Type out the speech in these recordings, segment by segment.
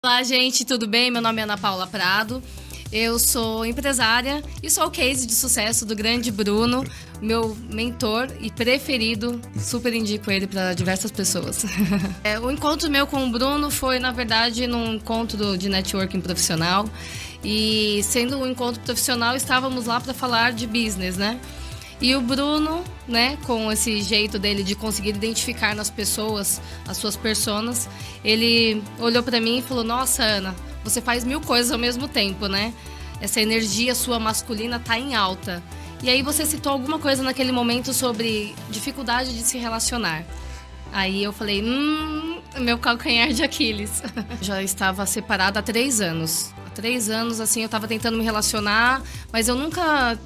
Olá, gente, tudo bem? Meu nome é Ana Paula Prado. Eu sou empresária e sou o case de sucesso do grande Bruno, meu mentor e preferido. Super indico ele para diversas pessoas. O encontro meu com o Bruno foi, na verdade, num encontro de networking profissional. E sendo um encontro profissional, estávamos lá para falar de business, né? E o Bruno, né, com esse jeito dele de conseguir identificar nas pessoas as suas personas, ele olhou pra mim e falou: "Nossa, Ana, você faz 1000 coisas ao mesmo tempo, né? Essa energia sua masculina tá em alta." E aí você citou alguma coisa naquele momento sobre dificuldade de se relacionar. Aí eu falei, meu calcanhar de Aquiles. Já estava separada há 3 anos. Há 3 anos, assim, eu estava tentando me relacionar, mas eu nunca...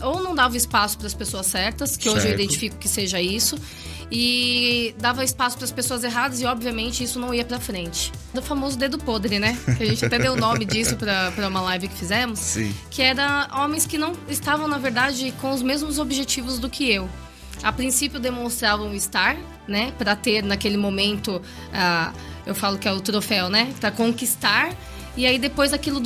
Ou não dava espaço para as pessoas certas, que hoje eu identifico que seja isso, e dava espaço para as pessoas erradas e, obviamente, isso não ia para frente. Do famoso dedo podre, né? Que a gente até deu o nome disso para uma live que fizemos. Sim. Que era homens que não estavam, na verdade, com os mesmos objetivos do que eu. A princípio demonstravam estar, né, para ter naquele momento, eu falo que é o troféu, né, para conquistar. E aí depois aquilo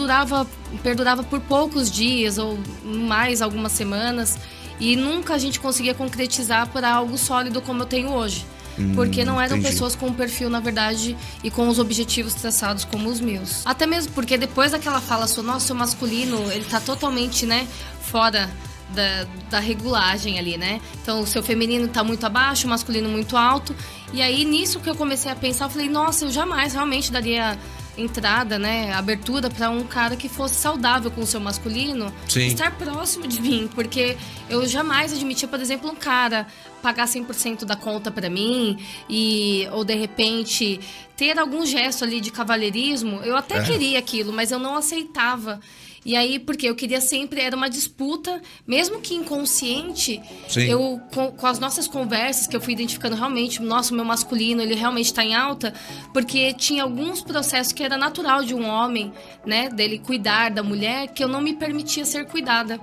perdurava por poucos dias ou mais algumas semanas e nunca a gente conseguia concretizar por algo sólido como eu tenho hoje. Porque não eram pessoas com um perfil, na verdade, e com os objetivos traçados como os meus. Até mesmo porque depois daquela fala sua, nossa, seu masculino, ele tá totalmente, né, fora da regulagem ali, né? Então, o seu feminino tá muito abaixo, o masculino muito alto. E aí, nisso que eu comecei a pensar, eu falei, nossa, eu jamais realmente daria entrada, né, abertura para um cara que fosse saudável com o seu masculino. Sim. Estar próximo de mim, porque eu jamais admitia, por exemplo, um cara pagar 100% da conta para mim ou de repente ter algum gesto ali de cavalheirismo. Eu até queria aquilo, mas eu não aceitava. E aí, porque eu queria sempre, era uma disputa, mesmo que inconsciente. Sim. Eu, com as nossas conversas, que eu fui identificando realmente, nossa, o meu masculino, ele realmente está em alta, porque tinha alguns processos que era natural de um homem, né, dele cuidar da mulher, que eu não me permitia ser cuidada.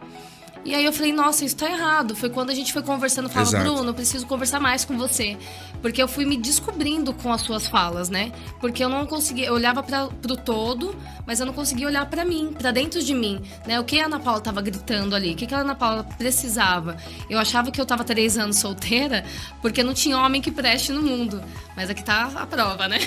E aí eu falei, nossa, isso tá errado. Foi quando a gente foi conversando, eu falava, Exato. Bruno, eu preciso conversar mais com você. Porque eu fui me descobrindo com as suas falas, né? Porque eu não conseguia, eu olhava pro todo, mas eu não conseguia olhar pra mim, pra dentro de mim, né? O que a Ana Paula tava gritando ali? O que a Ana Paula precisava? Eu achava que eu tava 3 anos solteira, porque não tinha homem que preste no mundo. Mas aqui tá a prova, né?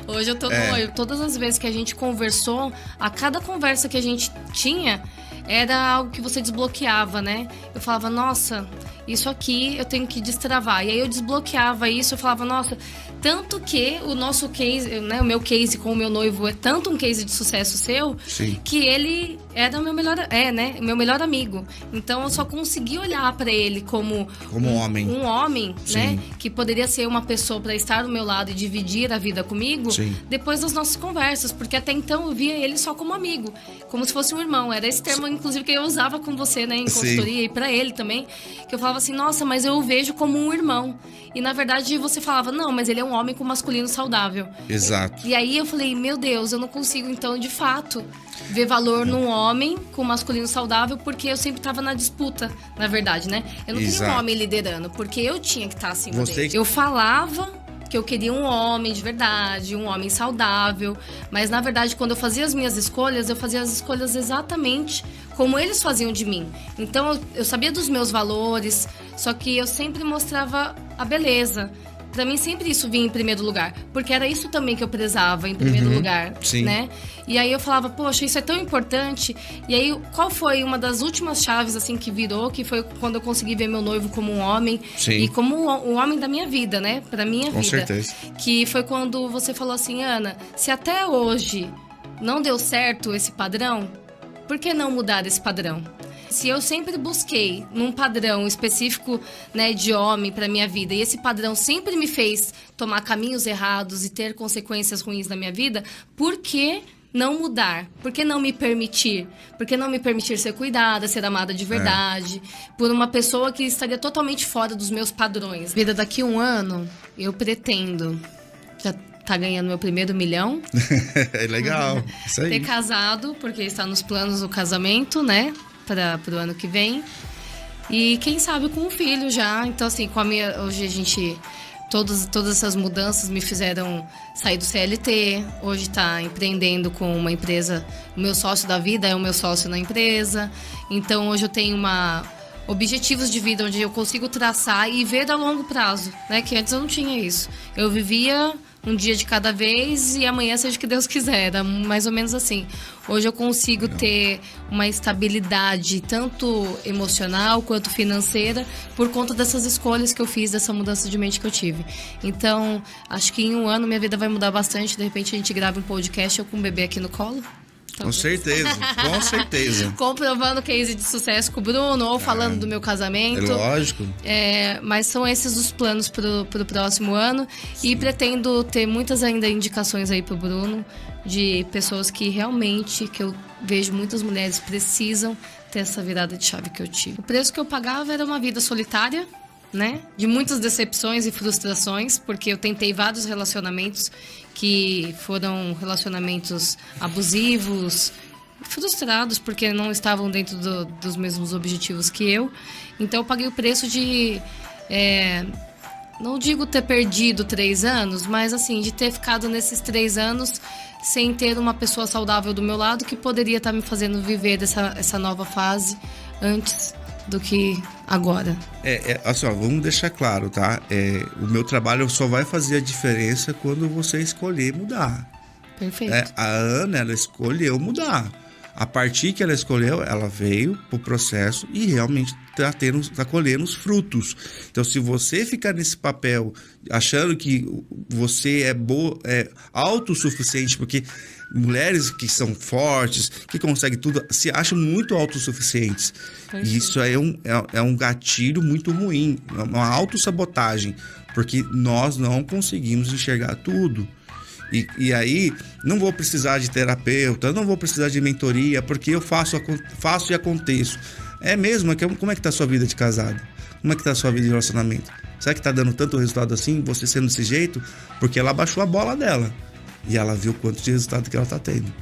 Hoje eu tô noivo. Todas as vezes que a gente conversou, a cada conversa que a gente tinha, era algo que você desbloqueava, né? Eu falava, nossa, isso aqui eu tenho que destravar. E aí eu desbloqueava isso, eu falava, nossa, tanto que o nosso case, né, o meu case com o meu noivo é tanto um case de sucesso seu, Sim. que ele era o meu melhor amigo. Então eu só consegui olhar pra ele como um homem. Um homem, Sim. né, que poderia ser uma pessoa pra estar do meu lado e dividir a vida comigo. Sim. Depois das nossas conversas, porque até então eu via ele só como amigo, como se fosse um irmão. Era esse termo, inclusive, que eu usava com você, né, em consultoria. Sim. E pra ele também, que eu falava assim, nossa, mas eu o vejo como um irmão. E na verdade você falava, não, mas ele é um homem com masculino saudável. Exato. E aí eu falei, meu Deus, eu não consigo então, de fato, ver valor num homem com masculino saudável, porque eu sempre tava na disputa, na verdade, né? Eu não queria um homem liderando, porque eu tinha que estar acima dele. Eu falava que eu queria um homem de verdade, um homem saudável, mas na verdade quando eu fazia as minhas escolhas, eu fazia as escolhas exatamente como eles faziam de mim. Então eu sabia dos meus valores, só que eu sempre mostrava a beleza. Pra mim sempre isso vinha em primeiro lugar, porque era isso também que eu prezava em primeiro lugar, Sim. né? E aí eu falava, poxa, isso é tão importante. E aí, qual foi uma das últimas chaves, assim, que virou, que foi quando eu consegui ver meu noivo como um homem. Sim. E como um homem da minha vida, né? Pra minha Com vida. certeza. Que foi quando você falou assim, Ana, se até hoje não deu certo esse padrão, por que não mudar esse padrão? Se eu sempre busquei num padrão específico, né, de homem para minha vida, e esse padrão sempre me fez tomar caminhos errados e ter consequências ruins na minha vida, por que não mudar? Por que não me permitir? Por que não me permitir ser cuidada, ser amada de verdade, por uma pessoa que estaria totalmente fora dos meus padrões? Vida, daqui a 1 ano, eu pretendo já tá ganhando meu primeiro 1 milhão. É legal, isso aí. Ter casado, porque está nos planos o casamento, né? Para o ano que vem. E quem sabe com um filho já. Então, assim, hoje a gente Todas essas mudanças me fizeram sair do CLT, hoje tá empreendendo com uma empresa. O meu sócio da vida é o meu sócio na empresa. Então hoje eu tenho objetivos de vida onde eu consigo traçar e ver a longo prazo, né? Que antes eu não tinha isso. Eu vivia um dia de cada vez e amanhã seja o que Deus quiser, era mais ou menos assim. Hoje eu consigo ter uma estabilidade tanto emocional quanto financeira por conta dessas escolhas que eu fiz, dessa mudança de mente que eu tive. Então, acho que em um ano minha vida vai mudar bastante. De repente a gente grava um podcast, eu com um bebê aqui no colo. Com certeza, com certeza. Comprovando case de sucesso com o Bruno, ou falando do meu casamento. É lógico. Mas são esses os planos pro próximo ano. Sim. E pretendo ter muitas ainda indicações aí pro Bruno, de pessoas que realmente, que eu vejo muitas mulheres precisam ter essa virada de chave que eu tive. O preço que eu pagava era uma vida solitária, né? De muitas decepções e frustrações, porque eu tentei vários relacionamentos que foram relacionamentos abusivos, frustrados porque não estavam dentro dos mesmos objetivos que eu. Então eu paguei o preço de, não digo ter perdido 3 anos, mas assim, de ter ficado nesses 3 anos sem ter uma pessoa saudável do meu lado que poderia estar me fazendo viver essa nova fase antes do que agora. Assim, ó, vamos deixar claro, tá? O meu trabalho só vai fazer a diferença quando você escolher mudar. Perfeito. A Ana, ela escolheu mudar. A partir que ela escolheu, ela veio pro processo e realmente tá colhendo os frutos. Então, se você ficar nesse papel achando que você é autossuficiente, porque mulheres que são fortes, que conseguem tudo, se acham muito autossuficientes. E isso aí é um gatilho muito ruim, uma autossabotagem, porque nós não conseguimos enxergar tudo. E aí, não vou precisar de terapeuta, não vou precisar de mentoria, porque eu faço e aconteço. É mesmo? Como é que tá a sua vida de casado? Como é que tá a sua vida de relacionamento? Será que tá dando tanto resultado assim, você sendo desse jeito? Porque ela baixou a bola dela. E ela viu quanto de resultado que ela tá tendo.